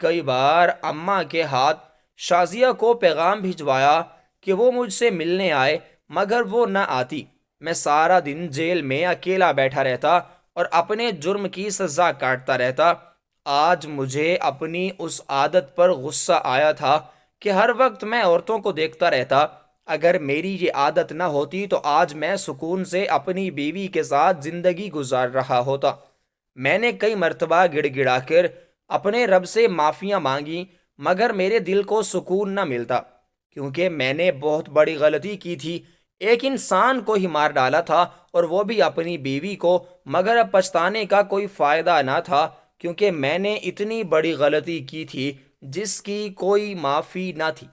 کئی بار اماں کے ہاتھ شازیہ کو پیغام بھجوایا کہ وہ مجھ سے ملنے آئے، مگر وہ نہ آتی۔ میں سارا دن جیل میں اکیلا بیٹھا رہتا اور اپنے جرم کی سزا کاٹتا رہتا۔ آج مجھے اپنی اس عادت پر غصہ آیا تھا کہ ہر وقت میں عورتوں کو دیکھتا رہتا۔ اگر میری یہ عادت نہ ہوتی تو آج میں سکون سے اپنی بیوی کے ساتھ زندگی گزار رہا ہوتا۔ میں نے کئی مرتبہ گڑ گڑا کر اپنے رب سے معافیاں مانگی، مگر میرے دل کو سکون نہ ملتا، کیونکہ میں نے بہت بڑی غلطی کی تھی۔ ایک انسان کو ہی مار ڈالا تھا اور وہ بھی اپنی بیوی کو، مگر اب پچھتانے کا کوئی فائدہ نہ تھا، کیونکہ میں نے اتنی بڑی غلطی کی تھی جس کی کوئی معافی نہ تھی۔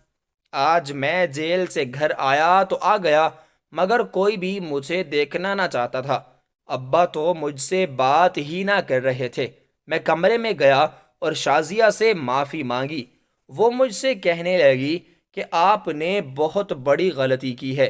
آج میں جیل سے گھر آیا تو آ گیا، مگر کوئی بھی مجھے دیکھنا نہ چاہتا تھا۔ ابا تو مجھ سے بات ہی نہ کر رہے تھے۔ میں کمرے میں گیا اور شازیہ سے معافی مانگی۔ وہ مجھ سے کہنے لگی کہ آپ نے بہت بڑی غلطی کی ہے،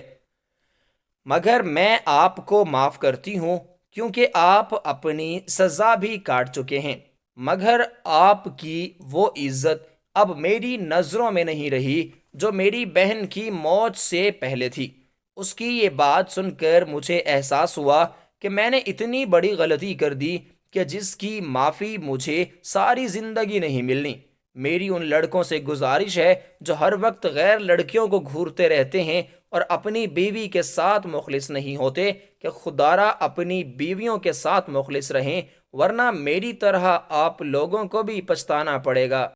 مگر میں آپ کو معاف کرتی ہوں، کیونکہ آپ اپنی سزا بھی کاٹ چکے ہیں، مگر آپ کی وہ عزت اب میری نظروں میں نہیں رہی جو میری بہن کی موت سے پہلے تھی۔ اس کی یہ بات سن کر مجھے احساس ہوا کہ میں نے اتنی بڑی غلطی کر دی کہ جس کی معافی مجھے ساری زندگی نہیں ملنی۔ میری ان لڑکوں سے گزارش ہے جو ہر وقت غیر لڑکیوں کو گھورتے رہتے ہیں اور اپنی بیوی کے ساتھ مخلص نہیں ہوتے، کہ خدارا اپنی بیویوں کے ساتھ مخلص رہیں، ورنہ میری طرح آپ لوگوں کو بھی پچھتانا پڑے گا۔